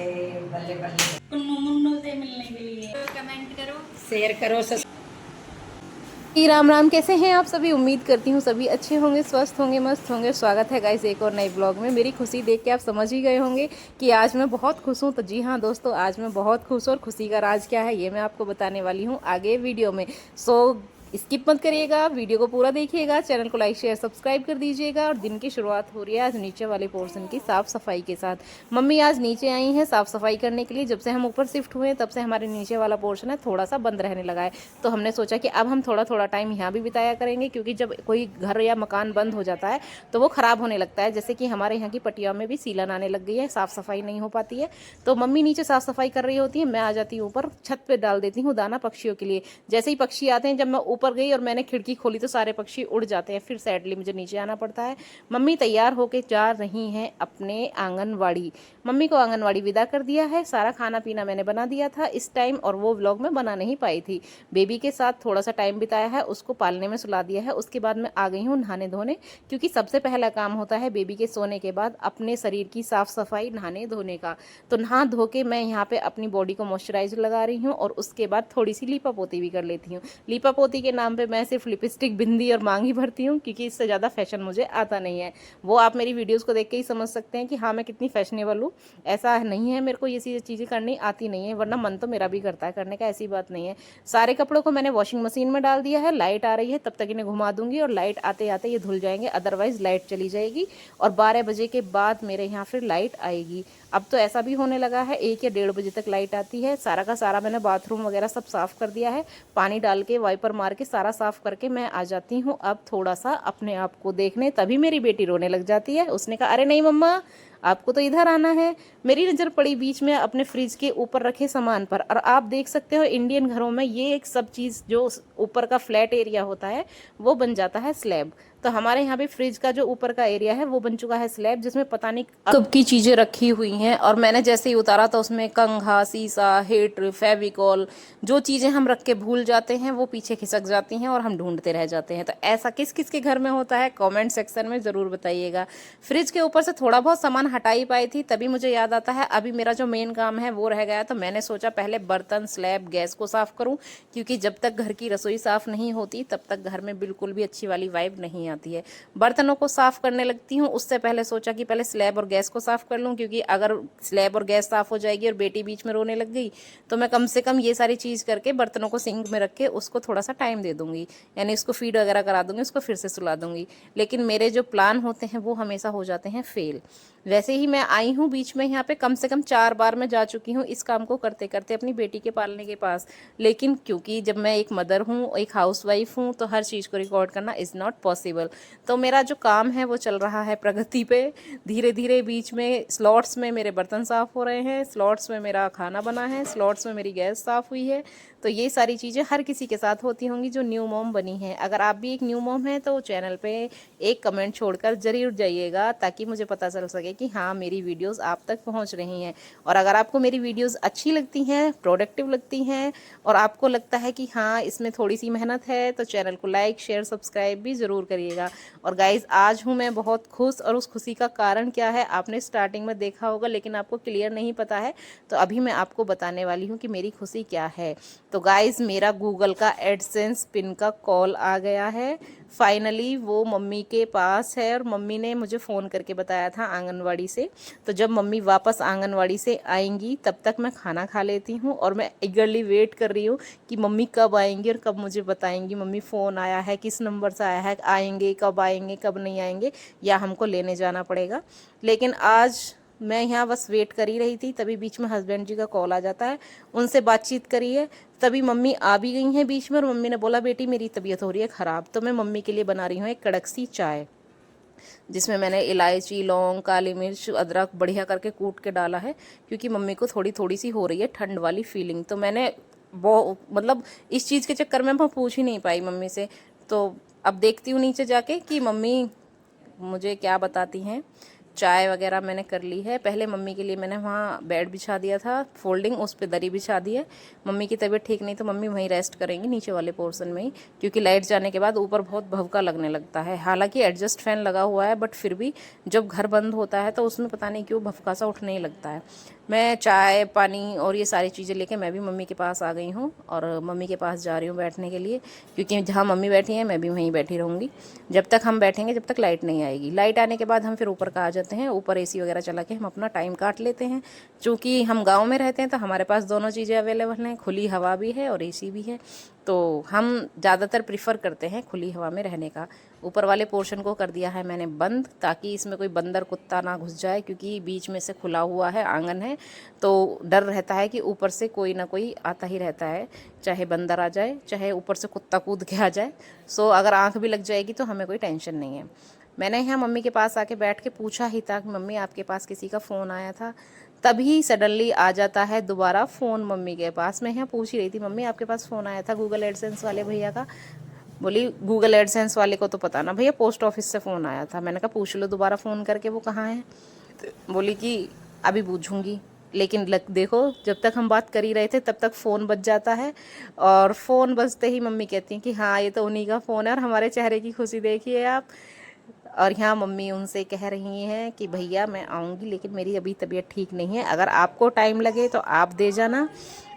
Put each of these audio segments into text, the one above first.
बल्ले बल्ले। कुन्नू मुन्नू से मिलने के लिए कमेंट करो, शेयर करो। जी राम राम, कैसे हैं आप सभी। उम्मीद करती हूँ सभी अच्छे होंगे, स्वस्थ होंगे, मस्त होंगे। स्वागत है गाइस एक और नए ब्लॉग में। मेरी खुशी देख के आप समझ ही गए होंगे कि आज मैं बहुत खुश हूँ। तो जी हाँ दोस्तों, आज मैं बहुत खुश हूँ और खुशी का राज क्या है ये मैं आपको बताने वाली हूँ आगे वीडियो में। सो स्किप मत करिएगा, वीडियो को पूरा देखिएगा, चैनल को लाइक शेयर सब्सक्राइब कर दीजिएगा। और दिन की शुरुआत हो रही है आज नीचे वाले पोर्शन की साफ़ सफाई के साथ। मम्मी आज नीचे आई हैं साफ़ सफाई करने के लिए। जब से हम ऊपर शिफ्ट हुए हैं तब से हमारे नीचे वाला पोर्शन है थोड़ा सा बंद रहने लगा है। तो हमने सोचा कि अब हम थोड़ा थोड़ा टाइम यहाँ भी बिताया करेंगे, क्योंकि जब कोई घर या मकान बंद हो जाता है तो वो ख़राब होने लगता है। जैसे कि हमारे यहाँ की पटिया में भी सीलन आने लग गई है, साफ़ सफाई नहीं हो पाती है। तो मम्मी नीचे साफ़ सफाई कर रही होती है, मैं आ जाती हूँ ऊपर, छत पर डाल देती हूँ दाना पक्षियों के लिए। जैसे ही पक्षी आते हैं, जब मैं ऊपर गई और मैंने खिड़की खोली तो सारे पक्षी उड़ जाते हैं, फिर सैडली मुझे नीचे आना पड़ता है। मम्मी तैयार होके जा रही हैं अपने आंगनवाड़ी। मम्मी को आंगनवाड़ी विदा कर दिया है, सारा खाना पीना मैंने बना दिया था इस टाइम, और वो व्लॉग में बना नहीं पाई थी। बेबी के साथ थोड़ा सा टाइम बिताया है, उसको पालने में सुला दिया है। उसके बाद मैं आ गई हूँ नहाने धोने, क्योंकि सबसे पहला काम होता है बेबी के सोने के बाद अपने शरीर की साफ सफाई नहाने धोने का। तो नहा धो के मैं यहाँ पे अपनी बॉडी को मॉइस्चराइजर लगा रही हूँ, और उसके बाद थोड़ी सी लीपा पोती भी कर लेती हूँ। लीपा पोती के नाम पे मैं सिर्फ लिपस्टिक, बिंदी और मांग ही भरती हूँ, क्योंकि इससे ज़्यादा फैशन मुझे आता नहीं है। वो आप मेरी वीडियोज़ को देख के ही समझ सकते हैं कि हाँ मैं कितनी फैशनेबल हूँ। ऐसा नहीं है मेरे को ये चीज़ें करनी आती नहीं है, वरना मन तो मेरा भी करता है करने का, ऐसी बात नहीं है। सारे कपड़ों को मैंने वॉशिंग मशीन में डाल दिया है। लाइट आ रही है तब तक इन्हें घुमा दूंगी, और लाइट आते आते ये धुल जाएंगे, अदरवाइज लाइट चली जाएगी। और 12 बजे के बाद मेरे यहाँ फिर लाइट आएगी। अब तो ऐसा भी होने लगा है 1 या 1:30 बजे तक लाइट आती है। सारा का सारा मैंने बाथरूम वगैरह सब साफ़ कर दिया है, पानी डाल के वाइपर मार के सारा साफ़ करके मैं आ जाती हूँ अब थोड़ा सा अपने आप को देखने। तभी मेरी बेटी रोने लग जाती है। उसने कहा अरे नहीं मम्मा, आपको तो इधर आना है। मेरी नज़र पड़ी बीच में अपने फ्रिज के ऊपर रखे सामान पर, और आप देख सकते हो इंडियन घरों में ये एक सब चीज़ जो ऊपर का फ्लैट एरिया होता है वो बन जाता है स्लैब। तो हमारे यहाँ भी फ्रिज का जो ऊपर का एरिया है वो बन चुका है स्लैब, जिसमें पता नहीं कब की चीज़ें रखी हुई हैं। और मैंने जैसे ही उतारा तो उसमें कंघा, शीशा, हीटर, फेविकॉल, जो चीज़ें हम रख के भूल जाते हैं वो पीछे खिसक जाती हैं और हम ढूंढते रह जाते हैं। तो ऐसा किस किस के घर में होता है कमेंट सेक्शन में ज़रूर बताइएगा। फ्रिज के ऊपर से थोड़ा बहुत सामान हटा ही पाई थी, तभी मुझे याद आता है अभी मेरा जो मेन काम है वो रह गया। तो मैंने सोचा पहले बर्तन, स्लैब, गैस को साफ़ करूँ, क्योंकि जब तक घर की रसोई साफ़ नहीं होती तब तक घर में बिल्कुल भी अच्छी वाली वाइब नहीं आती है। बर्तनों को साफ़ करने लगती हूँ, उससे पहले सोचा कि पहले स्लैब और गैस को साफ़ कर लूँ, क्योंकि अगर स्लैब और गैस साफ़ हो जाएगी और बेटी बीच में रोने लग गई तो मैं कम से कम ये सारी चीज़ करके बर्तनों को सिंक में रख के उसको थोड़ा सा टाइम दे दूँगी, यानी उसको फीड वगैरह करा दूँगी, उसको फिर से सुला दूँगी। लेकिन मेरे जो प्लान होते हैं वो हमेशा हो जाते हैं फेल। वैसे ही मैं आई हूँ बीच में यहाँ पे कम से कम 4 बार मैं जा चुकी हूँ इस काम को करते करते अपनी बेटी के पालने के पास। लेकिन क्योंकि जब मैं एक मदर हूँ, एक हाउसवाइफ हूँ, तो हर चीज़ को रिकॉर्ड करना इज़ नॉट पॉसिबल। तो मेरा जो काम है वो चल रहा है प्रगति पे, धीरे धीरे। बीच में स्लॉट्स में मेरे बर्तन साफ़ हो रहे हैं, स्लॉट्स में मेरा खाना बना है, स्लॉट्स में मेरी गैस साफ़ हुई है। तो ये सारी चीज़ें हर किसी के साथ होती होंगी जो न्यू मॉम बनी है। अगर आप भी एक न्यू मॉम हैं तो चैनल पे एक कमेंट छोड़कर ज़रूर जाइएगा, ताकि मुझे पता चल सके कि हाँ मेरी वीडियोस आप तक पहुंच रही हैं। और अगर आपको मेरी वीडियोस अच्छी लगती हैं, प्रोडक्टिव लगती हैं, और आपको लगता है कि हाँ इसमें थोड़ी सी मेहनत है, तो चैनल को लाइक शेयर सब्सक्राइब भी ज़रूर करिएगा। और गाइज़ आज हूँ मैं बहुत खुश, और उस खुशी का कारण क्या है आपने स्टार्टिंग में देखा होगा, लेकिन आपको क्लियर नहीं पता है। तो अभी मैं आपको बताने वाली हूँ कि मेरी खुशी क्या है। तो गाइज़ मेरा गूगल का एडसेंस पिन का कॉल आ गया है। फाइनली वो मम्मी के पास है, और मम्मी ने मुझे फ़ोन करके बताया था आंगनवाड़ी से। तो जब मम्मी वापस आंगनवाड़ी से आएंगी तब तक मैं खाना खा लेती हूँ, और मैं ईगरली वेट कर रही हूँ कि मम्मी कब आएंगी और कब मुझे बताएंगी मम्मी फ़ोन आया है, किस नंबर से आया है, आएंगे कब नहीं आएंगे, या हमको लेने जाना पड़ेगा। लेकिन आज मैं यहाँ बस वेट कर ही रही थी, तभी बीच में हस्बैंड जी का कॉल आ जाता है। उनसे बातचीत करी है, तभी मम्मी आ भी गई हैं बीच में, और मम्मी ने बोला बेटी मेरी तबीयत हो रही है ख़राब। तो मैं मम्मी के लिए बना रही हूँ एक कड़क सी चाय, जिसमें मैंने इलायची, लौंग, काली मिर्च, अदरक बढ़िया करके कूट के डाला है, क्योंकि मम्मी को थोड़ी थोड़ी सी हो रही है ठंड वाली फीलिंग। तो मैंने मतलब इस चीज़ के चक्कर में मैं पूछ ही नहीं पाई मम्मी से। तो अब देखती हूँ नीचे जाके कि मम्मी मुझे क्या बताती हैं। चाय वगैरह मैंने कर ली है। पहले मम्मी के लिए मैंने वहाँ बेड बिछा दिया था फोल्डिंग, उस पर दरी बिछा दी है। मम्मी की तबीयत ठीक नहीं तो मम्मी वहीं रेस्ट करेंगी नीचे वाले पोर्शन में ही, क्योंकि लाइट जाने के बाद ऊपर बहुत भभका लगने लगता है। हालांकि एडजस्ट फैन लगा हुआ है, बट फिर भी जब घर बंद होता है तो उसमें पता नहीं क्यों भभका सा उठने ही लगता है। मैं चाय पानी और ये सारी चीज़ें लेके मैं भी मम्मी के पास आ गई हूँ और मम्मी के पास जा रही हूँ बैठने के लिए, क्योंकि जहाँ मम्मी बैठी हैं मैं भी वहीं बैठी रहूँगी जब तक हम बैठेंगे, जब तक लाइट नहीं आएगी। लाइट आने के बाद हम फिर ऊपर का आ जाते हैं, ऊपर एसी वगैरह चला के हम अपना टाइम काट लेते हैं। चूँकि हम गाँव में रहते हैं तो हमारे पास दोनों चीज़ें अवेलेबल हैं, खुली हवा भी है और एसी भी है, तो हम ज़्यादातर प्रिफ़र करते हैं खुली हवा में रहने का। ऊपर वाले पोर्शन को कर दिया है मैंने बंद, ताकि इसमें कोई बंदर कुत्ता ना घुस जाए, क्योंकि बीच में से खुला हुआ है, आंगन है, तो डर रहता है कि ऊपर से कोई ना कोई आता ही रहता है, चाहे बंदर आ जाए चाहे ऊपर से कुत्ता कूद के आ जाए। सो अगर आंख भी लग जाएगी तो हमें कोई टेंशन नहीं है। मैंने यहाँ मम्मी के पास आके बैठ के पूछा ही था कि मम्मी आपके पास किसी का फ़ोन आया था, तभी सडनली आ जाता है दोबारा फ़ोन मम्मी के पास। मैं यहाँ पूछ ही रही थी मम्मी आपके पास फ़ोन आया था गूगल एडसेंस वाले भैया का। बोली गूगल एडसेंस वाले को तो पता ना भैया, पोस्ट ऑफिस से फ़ोन आया था। मैंने कहा पूछ लो दोबारा फ़ोन करके वो कहाँ है। बोली कि अभी पूछूंगी, लेकिन देखो जब तक हम बात कर ही रहे थे तब तक फ़ोन बज जाता है, और फ़ोन बजते ही मम्मी कहती हैं कि हाँ ये तो उन्हीं का फ़ोन है, और हमारे चेहरे की खुशी देखिए आप। और यहाँ मम्मी उनसे कह रही हैं कि भैया मैं आऊँगी, लेकिन मेरी अभी तबीयत ठीक नहीं है, अगर आपको टाइम लगे तो आप दे जाना,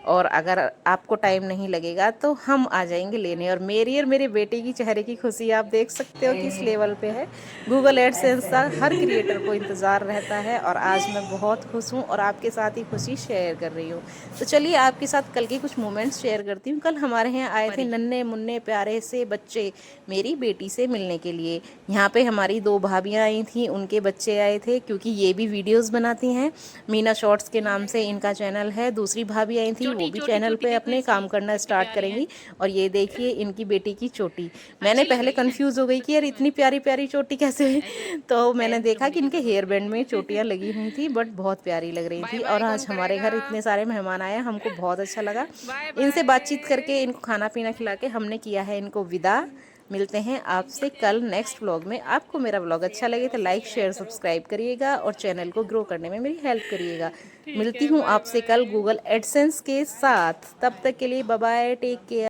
और अगर आपको टाइम नहीं लगेगा तो हम आ जाएंगे लेने। और मेरी और मेरे बेटे की चेहरे की खुशी आप देख सकते हो किस लेवल पे है। गूगल एडसेंस का हर क्रिएटर को इंतज़ार रहता है, और आज मैं बहुत खुश हूँ और आपके साथ ही खुशी शेयर कर रही हूँ। तो चलिए आपके साथ कल के कुछ मोमेंट्स शेयर करती हूँ। कल हमारे यहाँ आए थे नन्हे मुन्ने प्यारे से बच्चे मेरी बेटी से मिलने के लिए। यहाँ पे हमारी 2 भाभियाँ आई थी, उनके बच्चे आए थे, क्योंकि ये भी वीडियोस बनाती हैं, मीना शॉर्ट्स के नाम से इनका चैनल है। दूसरी भाभी आई थी, वो भी चैनल पे अपने काम करना स्टार्ट करेंगी। और ये देखिए इनकी बेटी की चोटी। मैंने पहले कंफ्यूज हो गई कि यार इतनी प्यारी प्यारी चोटी कैसे हुई, तो मैंने देखा कि इनके हेयर बैंड में चोटियाँ लगी हुई थी, बट बहुत प्यारी लग रही थी। और आज हमारे घर इतने सारे मेहमान आए, हमको बहुत अच्छा लगा। इनसे बातचीत करके, इनको खाना पीना खिला के हमने किया है इनको विदा। मिलते हैं आपसे कल नेक्स्ट व्लॉग में। आपको मेरा व्लॉग अच्छा लगे तो लाइक शेयर सब्सक्राइब करिएगा और चैनल को ग्रो करने में मेरी हेल्प करिएगा। मिलती हूँ आपसे कल गूगल एडसेंस के साथ, तब तक के लिए बाय बाय, टेक केयर।